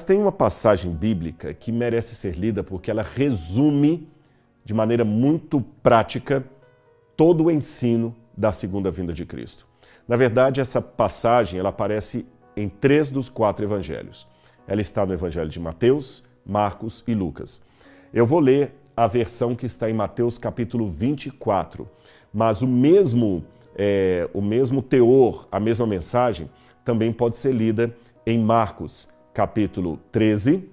Tem uma passagem bíblica que merece ser lida porque ela resume de maneira muito prática todo o ensino da segunda vinda de Cristo. Na verdade, essa passagem ela aparece em 3 dos 4 evangelhos. Ela está no evangelho de Mateus, Marcos e Lucas. Eu vou ler a versão que está em Mateus capítulo 24, mas o mesmo teor, a mesma mensagem, também pode ser lida em Marcos capítulo 13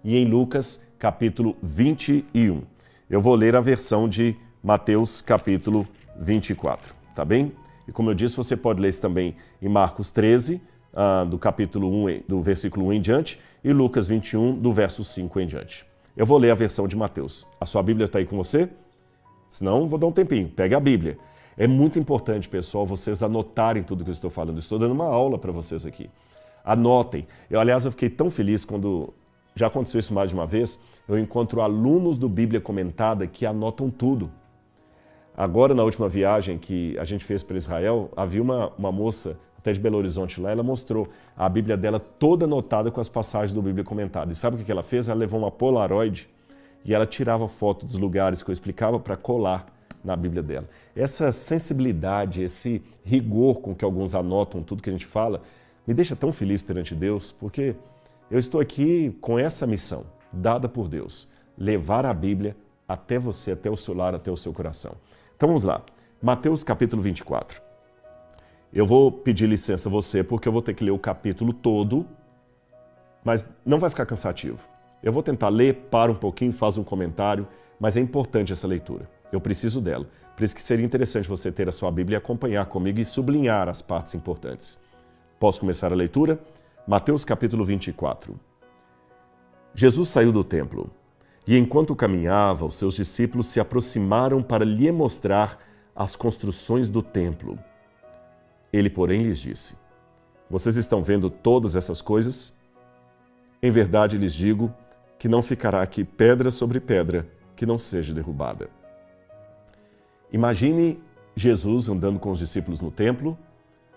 e em Lucas capítulo 21. Eu vou ler a versão de Mateus capítulo 24, tá bem? E como eu disse, você pode ler isso também em Marcos 13, do capítulo 1, do versículo 1 em diante, e Lucas 21, do verso 5 em diante. Eu vou ler a versão de Mateus. A sua Bíblia está aí com você? Senão, vou dar um tempinho. Pega a Bíblia. É muito importante, pessoal, vocês anotarem tudo que eu estou falando. Estou dando uma aula para vocês aqui. Anotem. Aliás, eu fiquei tão feliz quando, já aconteceu isso mais de uma vez, eu encontro alunos do Bíblia Comentada que anotam tudo. Agora, na última viagem que a gente fez para Israel, havia uma moça, até de Belo Horizonte lá, ela mostrou a Bíblia dela toda anotada com as passagens do Bíblia Comentada. E sabe o que ela fez? Ela levou uma Polaroid e ela tirava foto dos lugares que eu explicava para colar na Bíblia dela. Essa sensibilidade, esse rigor com que alguns anotam tudo que a gente fala, me deixa tão feliz perante Deus, porque eu estou aqui com essa missão, dada por Deus, levar a Bíblia até você, até o seu lar, até o seu coração. Então vamos lá, Mateus capítulo 24. Eu vou pedir licença a você, porque eu vou ter que ler o capítulo todo, mas não vai ficar cansativo. Eu vou tentar ler, para um pouquinho, faz um comentário, mas é importante essa leitura. Eu preciso dela. Por isso que seria interessante você ter a sua Bíblia e acompanhar comigo e sublinhar as partes importantes. Posso começar a leitura? Mateus capítulo 24. Jesus saiu do templo e, enquanto caminhava, os seus discípulos se aproximaram para lhe mostrar as construções do templo. Ele, porém, lhes disse: Vocês estão vendo todas essas coisas? Em verdade lhes digo que não ficará aqui pedra sobre pedra que não seja derrubada. Imagine Jesus andando com os discípulos no templo,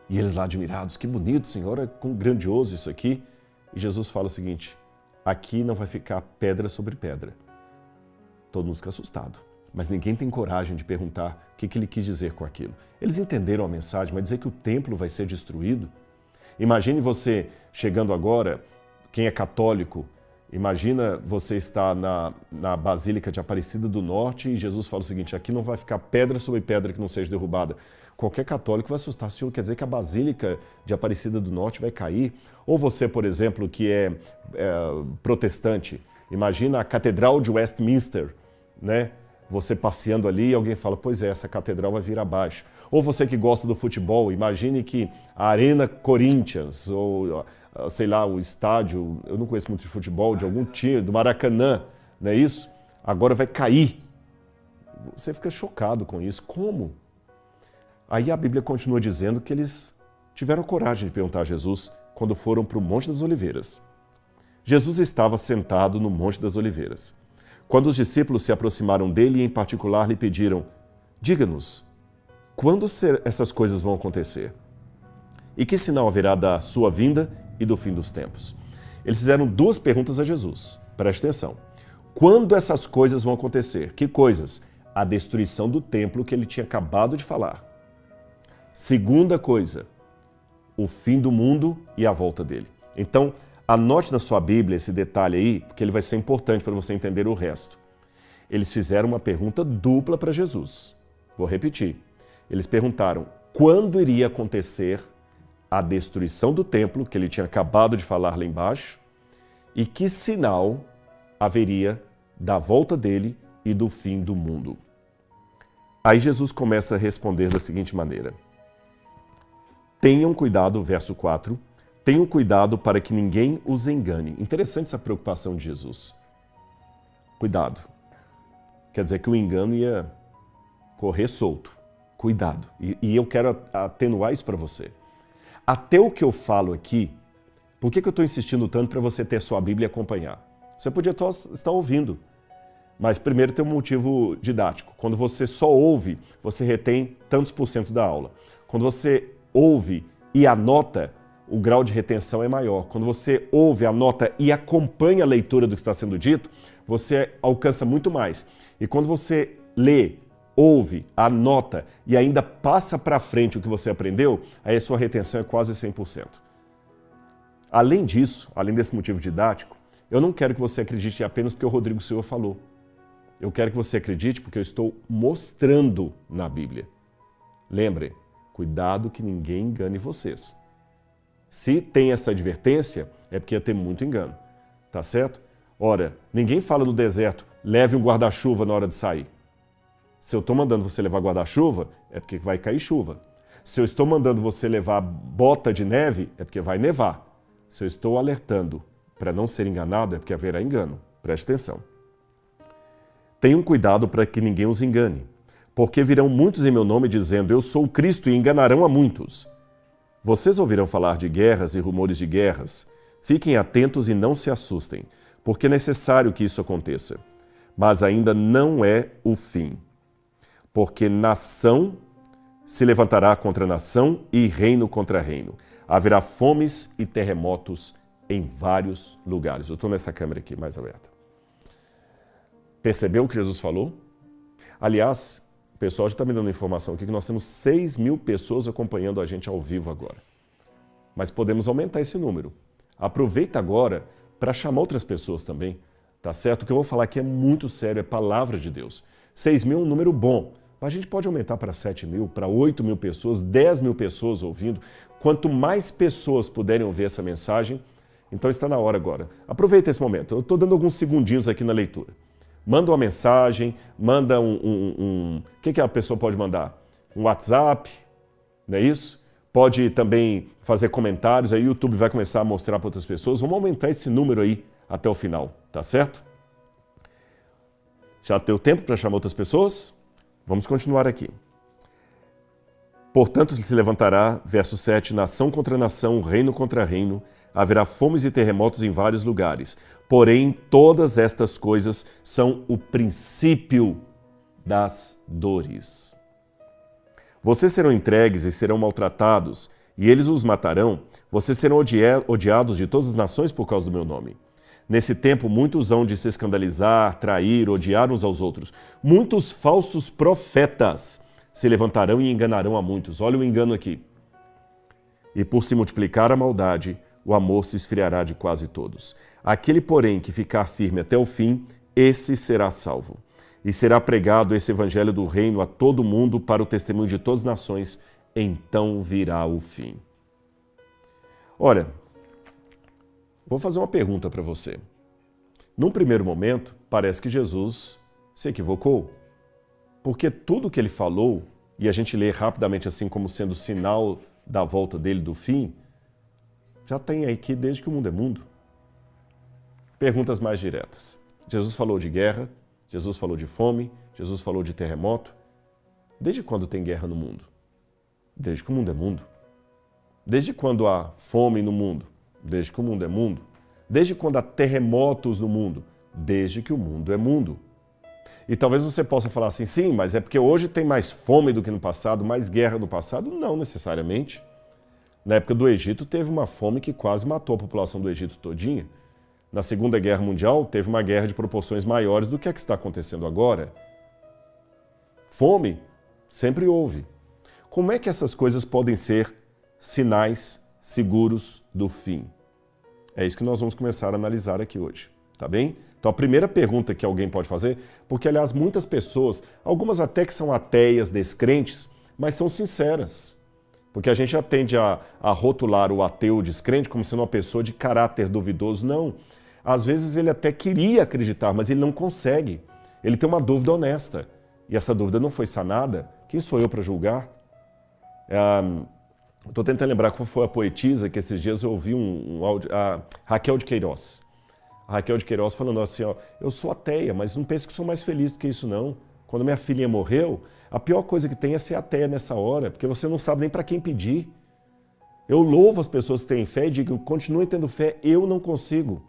e eles lá admirados: que bonito, Senhor, é como grandioso isso aqui. E Jesus fala o seguinte: aqui não vai ficar pedra sobre pedra. Todo mundo fica assustado, mas ninguém tem coragem de perguntar o que ele quis dizer com aquilo. Eles entenderam a mensagem, mas dizer que o templo vai ser destruído? Imagine você chegando agora, quem é católico, imagina você estar na Basílica de Aparecida do Norte e Jesus fala o seguinte: aqui não vai ficar pedra sobre pedra que não seja derrubada. Qualquer católico vai assustar. Senhor, quer dizer que a Basílica de Aparecida do Norte vai cair? Ou você, por exemplo, que é protestante, imagina a Catedral de Westminster, né? Você passeando ali e alguém fala: pois é, essa catedral vai vir abaixo. Ou você que gosta do futebol, imagine que a Arena Corinthians, ou sei lá, o estádio, eu não conheço muito de futebol, de algum time, do Maracanã, não é isso? Agora vai cair. Você fica chocado com isso. Como? Aí a Bíblia continua dizendo que eles tiveram coragem de perguntar a Jesus quando foram para o Monte das Oliveiras. Jesus estava sentado no Monte das Oliveiras. Quando os discípulos se aproximaram dele e, em particular, lhe pediram: diga-nos, quando essas coisas vão acontecer? E que sinal haverá da sua vinda e do fim dos tempos? Eles fizeram 2 perguntas a Jesus. Preste atenção. Quando essas coisas vão acontecer? Que coisas? A destruição do templo que ele tinha acabado de falar. Segunda coisa, o fim do mundo e a volta dele. Então, anote na sua Bíblia esse detalhe aí, porque ele vai ser importante para você entender o resto. Eles fizeram uma pergunta dupla para Jesus. Vou repetir. Eles perguntaram quando iria acontecer a destruição do templo, que ele tinha acabado de falar lá embaixo, e que sinal haveria da volta dele e do fim do mundo. Aí Jesus começa a responder da seguinte maneira: tenham cuidado, verso 4, tenham cuidado para que ninguém os engane. Interessante essa preocupação de Jesus. Cuidado. Quer dizer que o engano ia correr solto. Cuidado. E eu quero atenuar isso para você. Até o que eu falo aqui, por que eu estou insistindo tanto para você ter sua Bíblia e acompanhar? Você podia estar ouvindo, mas primeiro tem um motivo didático. Quando você só ouve, você retém tantos % da aula. Quando você ouve e anota, o grau de retenção é maior. Quando você ouve, anota e acompanha a leitura do que está sendo dito, você alcança muito mais. E quando você lê, ouve, anota e ainda passa para frente o que você aprendeu, aí a sua retenção é quase 100%. Além disso, além desse motivo didático, eu não quero que você acredite apenas porque o Rodrigo Silva falou. Eu quero que você acredite porque eu estou mostrando na Bíblia. Lembre, cuidado que ninguém engane vocês. Se tem essa advertência, é porque ia ter muito engano. Tá certo? Ora, ninguém fala no deserto, leve um guarda-chuva na hora de sair. Se eu estou mandando você levar guarda-chuva, é porque vai cair chuva. Se eu estou mandando você levar bota de neve, é porque vai nevar. Se eu estou alertando para não ser enganado, é porque haverá engano. Preste atenção. Tenham cuidado para que ninguém os engane, porque virão muitos em meu nome dizendo, eu sou o Cristo, e enganarão a muitos. Vocês ouvirão falar de guerras e rumores de guerras. Fiquem atentos e não se assustem, porque é necessário que isso aconteça. Mas ainda não é o fim. Porque nação se levantará contra nação e reino contra reino. Haverá fomes e terremotos em vários lugares. Eu estou nessa câmera aqui mais aberta. Percebeu o que Jesus falou? Aliás, o pessoal já está me dando informação aqui que nós temos 6.000 pessoas acompanhando a gente ao vivo agora. Mas podemos aumentar esse número. Aproveita agora para chamar outras pessoas também. Tá certo? O que eu vou falar aqui é muito sério, é palavra de Deus. 6.000 é um número bom. A gente pode aumentar para 7.000, para 8.000 pessoas, 10.000 pessoas ouvindo. Quanto mais pessoas puderem ouvir essa mensagem, então está na hora agora. Aproveita esse momento. Eu estou dando alguns segundinhos aqui na leitura. Manda uma mensagem, manda O que a pessoa pode mandar? Um WhatsApp, não é isso? Pode também fazer comentários, aí o YouTube vai começar a mostrar para outras pessoas. Vamos aumentar esse número aí até o final, tá certo? Já deu tempo para chamar outras pessoas? Vamos continuar aqui. Portanto, se levantará, verso 7, nação contra nação, reino contra reino, haverá fomes e terremotos em vários lugares. Porém, todas estas coisas são o princípio das dores. Vocês serão entregues e serão maltratados, e eles os matarão. Vocês serão odiados de todas as nações por causa do meu nome. Nesse tempo, muitos hão de se escandalizar, trair, odiar uns aos outros. Muitos falsos profetas se levantarão e enganarão a muitos. Olha o engano aqui. E por se multiplicar a maldade, o amor se esfriará de quase todos. Aquele, porém, que ficar firme até o fim, esse será salvo. E será pregado esse evangelho do reino a todo mundo para o testemunho de todas as nações, então virá o fim. Olha, vou fazer uma pergunta para você. Num primeiro momento, parece que Jesus se equivocou, porque tudo que ele falou, e a gente lê rapidamente assim como sendo sinal da volta dele do fim, já tem aqui desde que o mundo é mundo. Perguntas mais diretas. Jesus falou de guerra, Jesus falou de fome, Jesus falou de terremoto. Desde quando tem guerra no mundo? Desde que o mundo é mundo. Desde quando há fome no mundo? Desde que o mundo é mundo. Desde quando há terremotos no mundo? Desde que o mundo é mundo. E talvez você possa falar assim, sim, mas é porque hoje tem mais fome do que no passado, mais guerra no passado? Não necessariamente. Na época do Egito teve uma fome que quase matou a população do Egito todinha. Na Segunda Guerra Mundial teve uma guerra de proporções maiores do que a que está acontecendo agora. Fome sempre houve. Como é que essas coisas podem ser sinais seguros do fim? É isso que nós vamos começar a analisar aqui hoje, tá bem? Então a primeira pergunta que alguém pode fazer, porque aliás muitas pessoas, algumas até que são ateias, descrentes, mas são sinceras. Porque a gente já tende a rotular o ateu descrente como sendo uma pessoa de caráter duvidoso. Não. Às vezes ele até queria acreditar, mas ele não consegue. Ele tem uma dúvida honesta. E essa dúvida não foi sanada. Quem sou eu para julgar? Estou tentando lembrar qual foi a poetisa que esses dias eu ouvi um áudio, a Raquel de Queiroz. A Raquel de Queiroz falando assim, ó, eu sou ateia, mas não pense que sou mais feliz do que isso não. Quando minha filhinha morreu, a pior coisa que tem é ser ateia nessa hora, porque você não sabe nem para quem pedir. Eu louvo as pessoas que têm fé e digo, continuem tendo fé, eu não consigo.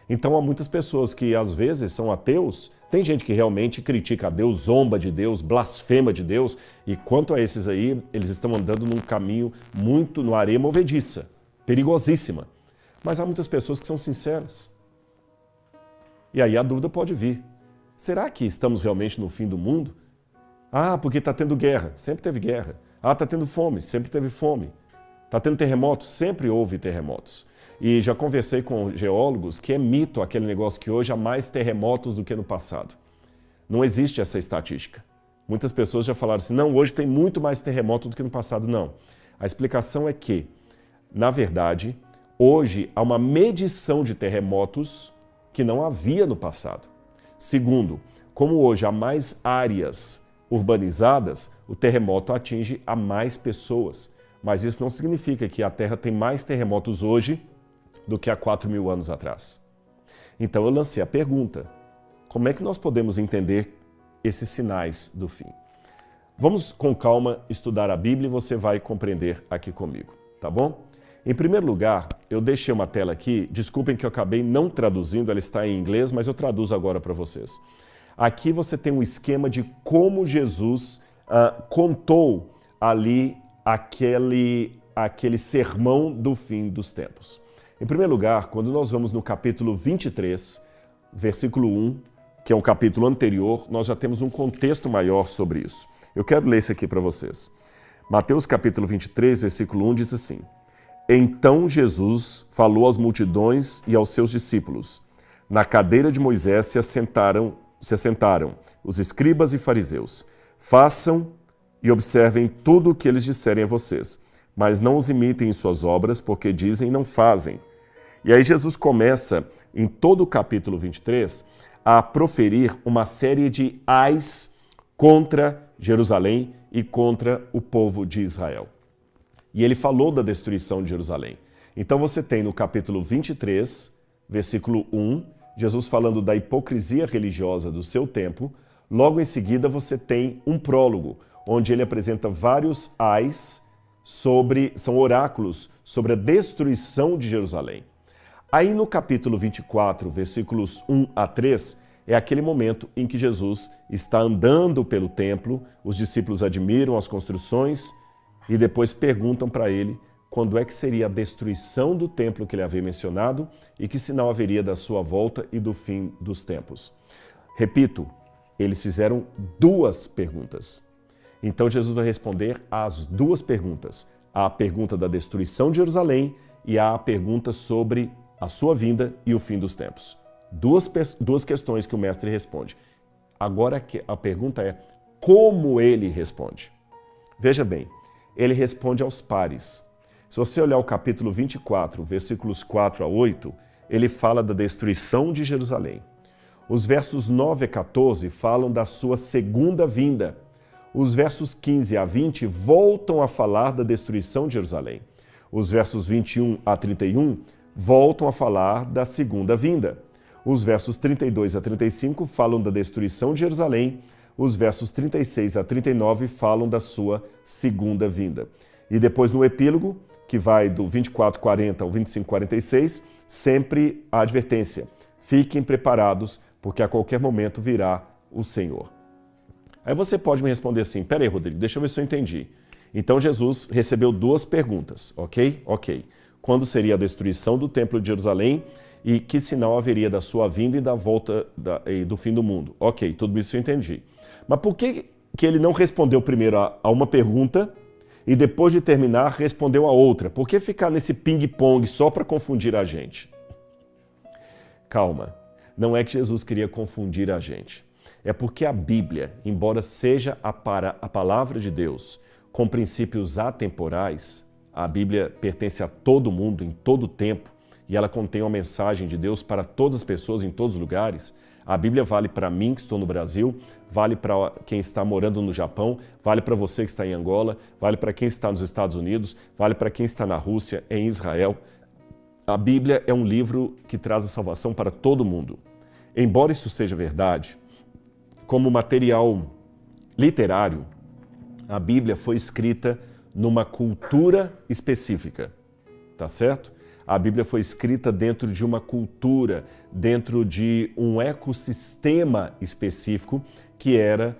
Então há muitas pessoas que às vezes são ateus, tem gente que realmente critica a Deus, zomba de Deus, blasfema de Deus, e quanto a esses aí, eles estão andando num caminho muito no areia movediça, perigosíssima. Mas há muitas pessoas que são sinceras. E aí a dúvida pode vir. Será que estamos realmente no fim do mundo? Ah, porque está tendo guerra. Sempre teve guerra. Ah, está tendo fome. Sempre teve fome. Está tendo terremotos. Sempre houve terremotos. E já conversei com geólogos que é mito aquele negócio que hoje há mais terremotos do que no passado. Não existe essa estatística. Muitas pessoas já falaram assim, não, hoje tem muito mais terremoto do que no passado. Não. A explicação é que, na verdade, hoje há uma medição de terremotos que não havia no passado. Segundo, como hoje há mais áreas urbanizadas, o terremoto atinge a mais pessoas. Mas isso não significa que a Terra tem mais terremotos hoje do que há 4.000 anos atrás. Então eu lancei a pergunta, como é que nós podemos entender esses sinais do fim? Vamos com calma estudar a Bíblia e você vai compreender aqui comigo, tá bom? Em primeiro lugar, eu deixei uma tela aqui, desculpem que eu acabei não traduzindo, ela está em inglês, mas eu traduzo agora para vocês. Aqui você tem um esquema de como Jesus contou ali aquele sermão do fim dos tempos. Em primeiro lugar, quando nós vamos no capítulo 23, versículo 1, que é um capítulo anterior, nós já temos um contexto maior sobre isso. Eu quero ler isso aqui para vocês. Mateus capítulo 23, versículo 1 diz assim: Então Jesus falou às multidões e aos seus discípulos. Na cadeira de Moisés se assentaram os escribas e fariseus. Façam e observem tudo o que eles disserem a vocês, mas não os imitem em suas obras, porque dizem e não fazem. E aí Jesus começa, em todo o capítulo 23, a proferir uma série de ais contra Jerusalém e contra o povo de Israel. E ele falou da destruição de Jerusalém. Então você tem no capítulo 23, versículo 1, Jesus falando da hipocrisia religiosa do seu tempo. Logo em seguida você tem um prólogo, onde ele apresenta vários ais são oráculos sobre a destruição de Jerusalém. Aí no capítulo 24, versículos 1 a 3, é aquele momento em que Jesus está andando pelo templo, os discípulos admiram as construções e depois perguntam para ele quando é que seria a destruição do templo que ele havia mencionado e que sinal haveria da sua volta e do fim dos tempos. Repito, eles fizeram duas perguntas. Então Jesus vai responder às duas perguntas. A pergunta da destruição de Jerusalém e a pergunta sobre a sua vinda e o fim dos tempos. Duas questões que o mestre responde. Agora a pergunta é como ele responde. Veja bem, ele responde aos pares. Se você olhar o capítulo 24, versículos 4 a 8, ele fala da destruição de Jerusalém. Os versos 9 a 14 falam da sua segunda vinda. Os versos 15 a 20 voltam a falar da destruição de Jerusalém. Os versos 21 a 31 voltam a falar da segunda vinda. Os versos 32 a 35 falam da destruição de Jerusalém. Os versos 36 a 39 falam da sua segunda vinda. E depois no epílogo, que vai do 24:40 ao 25:46, sempre a advertência: fiquem preparados, porque a qualquer momento virá o Senhor. Aí você pode me responder assim: peraí, Rodrigo, deixa eu ver se eu entendi. Então Jesus recebeu duas perguntas, ok? Ok. Quando seria a destruição do Templo de Jerusalém e que sinal haveria da sua vinda e da volta e do fim do mundo? Ok, tudo isso eu entendi. Mas por que ele não respondeu primeiro a uma pergunta e depois de terminar respondeu a outra? Por que ficar nesse ping-pong só para confundir a gente? Calma, não é que Jesus queria confundir a gente. É porque a Bíblia, embora seja a palavra de Deus com princípios atemporais, a Bíblia pertence a todo mundo, em todo tempo, e ela contém uma mensagem de Deus para todas as pessoas, em todos os lugares. A Bíblia vale para mim, que estou no Brasil, vale para quem está morando no Japão, vale para você que está em Angola, vale para quem está nos Estados Unidos, vale para quem está na Rússia, em Israel. A Bíblia é um livro que traz a salvação para todo mundo. Embora isso seja verdade, como material literário, a Bíblia foi escrita numa cultura específica, tá certo? A Bíblia foi escrita dentro de uma cultura, dentro de um ecossistema específico que era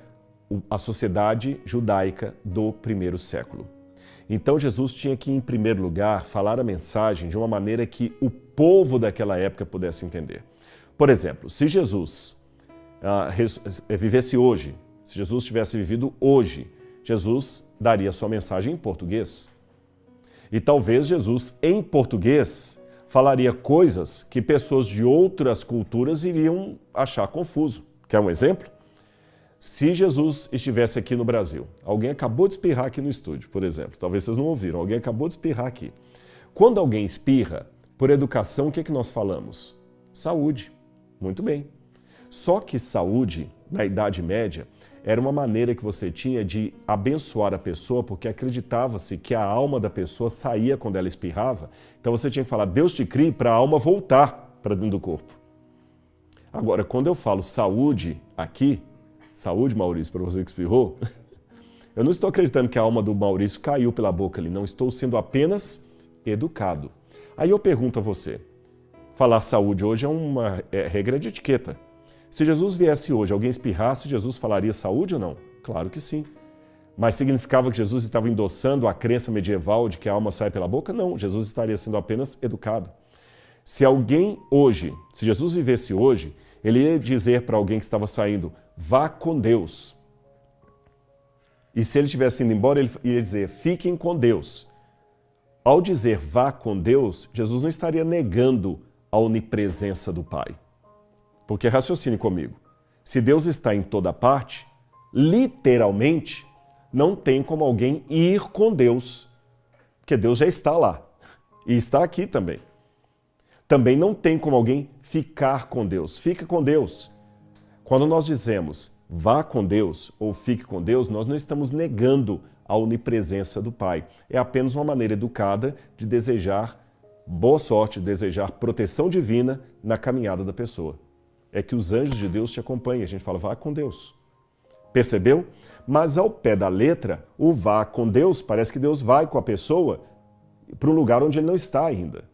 a sociedade judaica do primeiro século. Então Jesus tinha que, em primeiro lugar, falar a mensagem de uma maneira que o povo daquela época pudesse entender. Por exemplo, se Jesus vivesse hoje, se Jesus tivesse vivido hoje, Jesus daria sua mensagem em português. E talvez Jesus, em português, falaria coisas que pessoas de outras culturas iriam achar confuso. Quer um exemplo? Se Jesus estivesse aqui no Brasil, alguém acabou de espirrar aqui no estúdio, por exemplo, talvez vocês não ouviram, alguém acabou de espirrar aqui. Quando alguém espirra, por educação, o que é que nós falamos? Saúde. Muito bem. Só que saúde, na Idade Média, era uma maneira que você tinha de abençoar a pessoa, porque acreditava-se que a alma da pessoa saía quando ela espirrava. Então você tinha que falar, Deus te crie para a alma voltar para dentro do corpo. Agora, quando eu falo saúde aqui, saúde, Maurício, para você que espirrou, eu não estou acreditando que a alma do Maurício caiu pela boca ali, não, estou sendo apenas educado. Aí eu pergunto a você, falar saúde hoje é uma regra de etiqueta. Se Jesus viesse hoje, alguém espirrasse, Jesus falaria saúde ou não? Claro que sim. Mas significava que Jesus estava endossando a crença medieval de que a alma sai pela boca? Não, Jesus estaria sendo apenas educado. Se alguém hoje, se Jesus vivesse hoje, ele ia dizer para alguém que estava saindo, vá com Deus. E se ele estivesse indo embora, ele ia dizer, fiquem com Deus. Ao dizer vá com Deus, Jesus não estaria negando a onipresença do Pai. Porque raciocine comigo, se Deus está em toda parte, literalmente, não tem como alguém ir com Deus, porque Deus já está lá e está aqui também. Também não tem como alguém ficar com Deus, fica com Deus. Quando nós dizemos vá com Deus ou fique com Deus, nós não estamos negando a onipresença do Pai. É apenas uma maneira educada de desejar boa sorte, desejar proteção divina na caminhada da pessoa. É que os anjos de Deus te acompanhem. A gente fala, vá com Deus. Percebeu? Mas ao pé da letra, o vá com Deus, parece que Deus vai com a pessoa para um lugar onde ele não está ainda.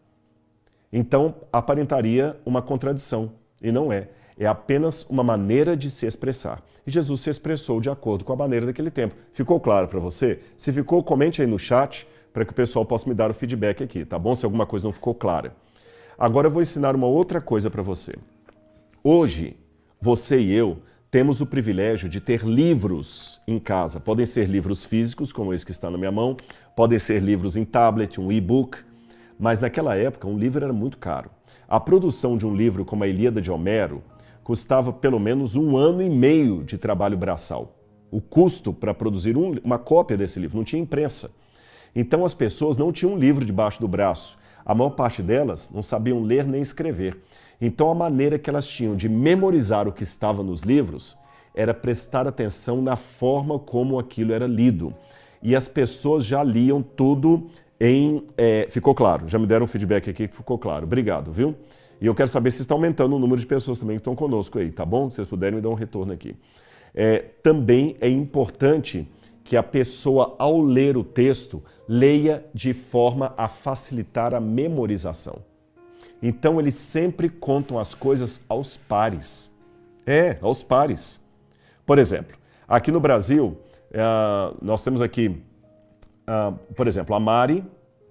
Então, aparentaria uma contradição. E não é. É apenas uma maneira de se expressar. E Jesus se expressou de acordo com a maneira daquele tempo. Ficou claro para você? Se ficou, comente aí no chat para que o pessoal possa me dar o feedback aqui, tá bom? Se alguma coisa não ficou clara. Agora eu vou ensinar uma outra coisa para você. Hoje, você e eu temos o privilégio de ter livros em casa. Podem ser livros físicos, como esse que está na minha mão, podem ser livros em tablet, um e-book, mas naquela época um livro era muito caro. A produção de um livro como a Ilíada de Homero custava pelo menos 1 ano e meio de trabalho braçal. O custo para produzir uma cópia desse livro, não tinha imprensa. Então as pessoas não tinham um livro debaixo do braço. A maior parte delas não sabiam ler nem escrever. Então a maneira que elas tinham de memorizar o que estava nos livros era prestar atenção na forma como aquilo era lido. E as pessoas já liam tudo em... ficou claro, já me deram um feedback aqui que ficou claro. Obrigado, viu? E eu quero saber se está aumentando o número de pessoas também que estão conosco aí, tá bom? Se vocês puderem me dar um retorno aqui. Também é importante que a pessoa, ao ler o texto, leia de forma a facilitar a memorização. Então, eles sempre contam as coisas aos pares. Aos pares. Por exemplo, aqui no Brasil, nós temos aqui, por exemplo, a Mari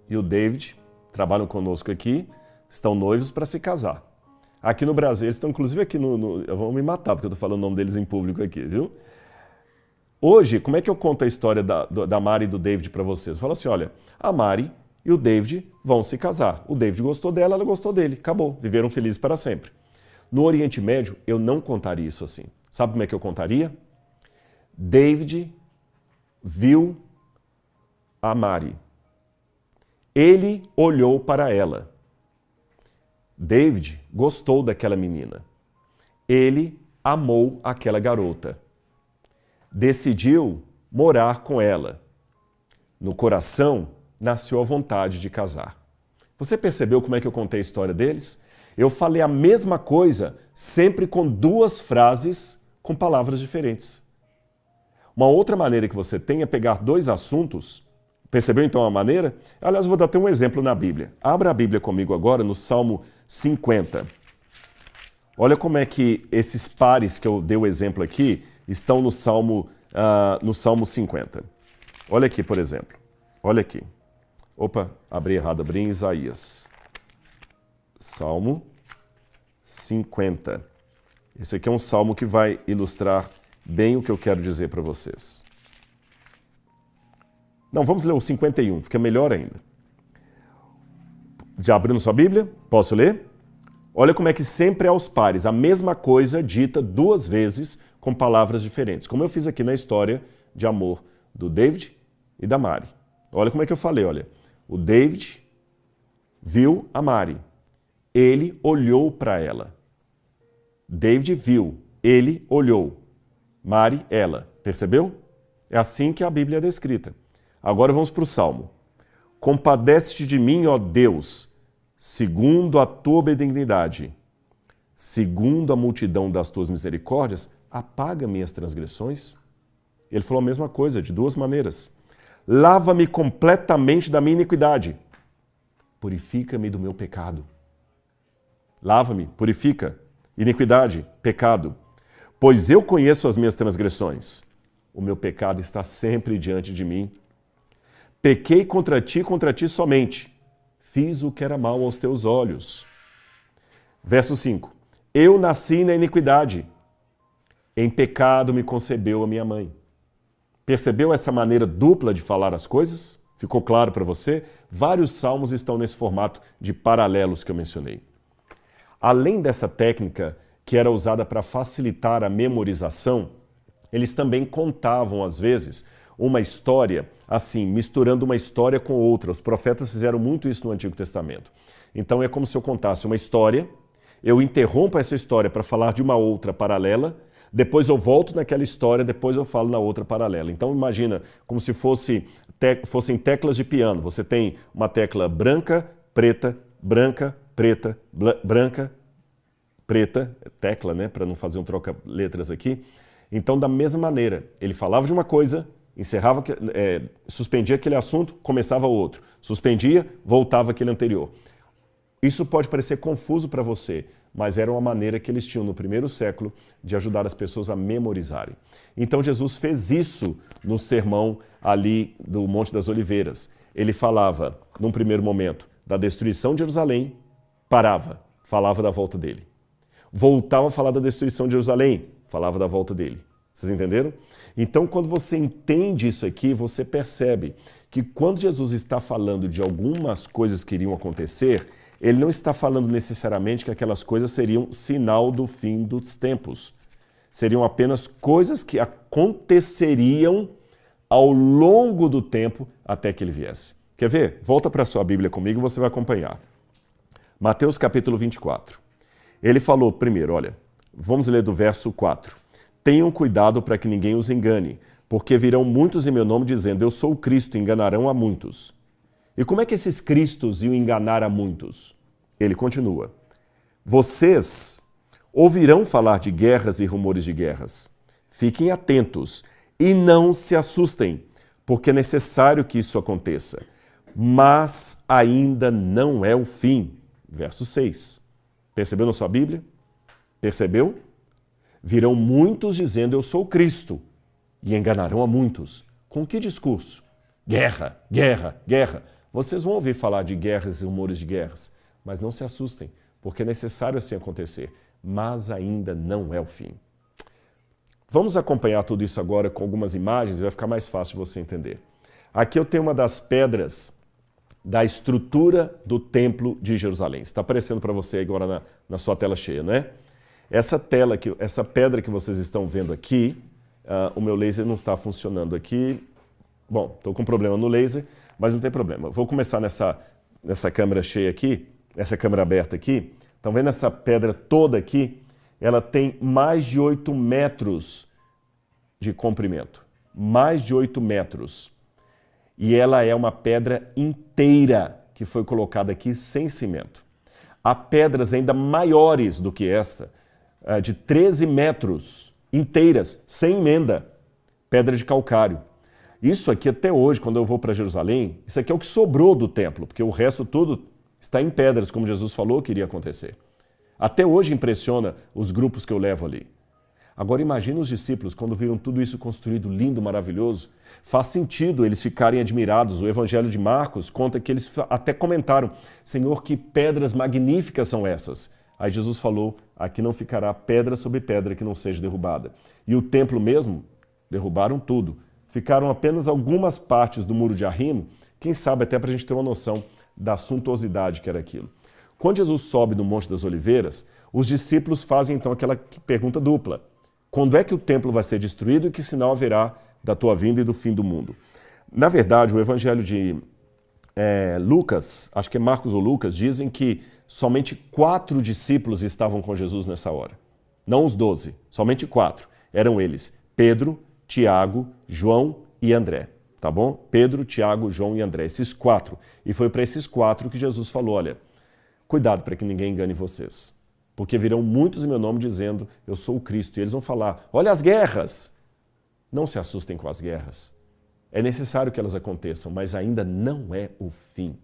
e o David trabalham conosco aqui, estão noivos para se casar. Aqui no Brasil, eles estão inclusive aqui vão me matar porque eu estou falando o nome deles em público aqui, viu? Hoje, como é que eu conto a história da Mari e do David para vocês? Eu falo assim, olha, a Mari e o David vão se casar. O David gostou dela, ela gostou dele. Acabou, viveram felizes para sempre. No Oriente Médio, eu não contaria isso assim. Sabe como é que eu contaria? David viu a Mari. Ele olhou para ela. David gostou daquela menina. Ele amou aquela garota. Decidiu morar com ela. No coração, nasceu a vontade de casar. Você percebeu como é que eu contei a história deles? Eu falei a mesma coisa, sempre com 2 frases com palavras diferentes. Uma outra maneira que você tem é pegar 2 assuntos. Percebeu então a maneira? Aliás, vou dar até um exemplo na Bíblia. Abra a Bíblia comigo agora no Salmo 50. Olha como é que esses pares que eu dei o exemplo aqui estão no Salmo 50. Olha aqui, por exemplo. Olha aqui. Opa, abri errado, abri em Isaías. Salmo 50. Esse aqui é um salmo que vai ilustrar bem o que eu quero dizer para vocês. Não, vamos ler o 51, fica melhor ainda. Já abrindo sua Bíblia? Posso ler? Olha como é que sempre é aos pares, a mesma coisa dita duas vezes com palavras diferentes. Como eu fiz aqui na história de amor do David e da Mari. Olha como é que eu falei, olha. O David viu a Mari. Ele olhou para ela. David viu. Ele olhou. Mari, ela. Percebeu? É assim que a Bíblia é descrita. Agora vamos para o Salmo. Compadece-te de mim, ó Deus, segundo a tua benignidade. Segundo a multidão das tuas misericórdias, apaga minhas transgressões. Ele falou a mesma coisa, de duas maneiras. Lava-me completamente da minha iniquidade. Purifica-me do meu pecado. Lava-me, purifica. Iniquidade, pecado. Pois eu conheço as minhas transgressões. O meu pecado está sempre diante de mim. Pequei contra ti somente. Fiz o que era mal aos teus olhos. Verso 5. Eu nasci na iniquidade. Em pecado me concebeu a minha mãe. Percebeu essa maneira dupla de falar as coisas? Ficou claro para você? Vários salmos estão nesse formato de paralelos que eu mencionei. Além dessa técnica que era usada para facilitar a memorização, eles também contavam, às vezes, uma história, assim, misturando uma história com outra. Os profetas fizeram muito isso no Antigo Testamento. Então é como se eu contasse uma história, eu interrompo essa história para falar de uma outra paralela, depois eu volto naquela história, depois eu falo na outra paralela. Então imagina como se fossem teclas de piano. Você tem uma tecla branca, preta, branca, preta, branca, preta, tecla, né, para não fazer um troca-letras aqui. Então, da mesma maneira, ele falava de uma coisa, encerrava, suspendia aquele assunto, começava outro. Suspendia, voltava aquele anterior. Isso pode parecer confuso para você, mas era uma maneira que eles tinham no primeiro século de ajudar as pessoas a memorizarem. Então Jesus fez isso no sermão ali do Monte das Oliveiras. Ele falava, num primeiro momento, da destruição de Jerusalém, parava, falava da volta dele. Voltava a falar da destruição de Jerusalém, falava da volta dele. Vocês entenderam? Então, quando você entende isso aqui, você percebe que quando Jesus está falando de algumas coisas que iriam acontecer, ele não está falando necessariamente que aquelas coisas seriam sinal do fim dos tempos. Seriam apenas coisas que aconteceriam ao longo do tempo até que ele viesse. Quer ver? Volta para a sua Bíblia comigo e você vai acompanhar. Mateus capítulo 24. Ele falou primeiro, olha, vamos ler do verso 4. Tenham cuidado para que ninguém os engane, porque virão muitos em meu nome dizendo, eu sou o Cristo, e enganarão a muitos. E como é que esses Cristos iam enganar a muitos? Ele continua. Vocês ouvirão falar de guerras e rumores de guerras. Fiquem atentos e não se assustem, porque é necessário que isso aconteça. Mas ainda não é o fim. Verso 6. Percebeu na sua Bíblia? Percebeu? Virão muitos dizendo, eu sou o Cristo, e enganarão a muitos. Com que discurso? Guerra, guerra, guerra. Vocês vão ouvir falar de guerras e rumores de guerras, mas não se assustem, porque é necessário assim acontecer. Mas ainda não é o fim. Vamos acompanhar tudo isso agora com algumas imagens e vai ficar mais fácil de você entender. Aqui eu tenho uma das pedras da estrutura do Templo de Jerusalém. Está aparecendo para você agora na sua tela cheia, não é? Essa pedra que vocês estão vendo aqui, o meu laser não está funcionando aqui. Bom, estou com problema no laser, mas não tem problema. Vou começar nessa câmera cheia aqui, essa câmera aberta aqui. Estão vendo essa pedra toda aqui? Ela tem mais de 8 metros de comprimento. Mais de 8 metros. E ela é uma pedra inteira que foi colocada aqui sem cimento. Há pedras ainda maiores do que essa, de 13 metros, inteiras, sem emenda. Pedra de calcário. Isso aqui até hoje, quando eu vou para Jerusalém, isso aqui é o que sobrou do templo, porque o resto tudo está em pedras, como Jesus falou que iria acontecer. Até hoje impressiona os grupos que eu levo ali. Agora imagina os discípulos quando viram tudo isso construído, lindo, maravilhoso. Faz sentido eles ficarem admirados. O Evangelho de Marcos conta que eles até comentaram: Senhor, que pedras magníficas são essas? Aí Jesus falou: aqui não ficará pedra sobre pedra que não seja derrubada. E o templo mesmo, derrubaram tudo. Ficaram apenas algumas partes do muro de arrimo, quem sabe até para a gente ter uma noção da suntuosidade que era aquilo. Quando Jesus sobe no Monte das Oliveiras, os discípulos fazem então aquela pergunta dupla: quando é que o templo vai ser destruído e que sinal haverá da tua vinda e do fim do mundo? Na verdade, o Evangelho de Lucas, acho que é Marcos ou Lucas, dizem que somente 4 discípulos estavam com Jesus nessa hora. Não os 12, somente 4. Eram eles: Pedro, Tiago, João e André. Tá bom? Pedro, Tiago, João e André. Esses 4. E foi para esses 4 que Jesus falou: olha, cuidado para que ninguém engane vocês. Porque virão muitos em meu nome dizendo: eu sou o Cristo. E eles vão falar: olha as guerras. Não se assustem com as guerras. É necessário que elas aconteçam, mas ainda não é o fim.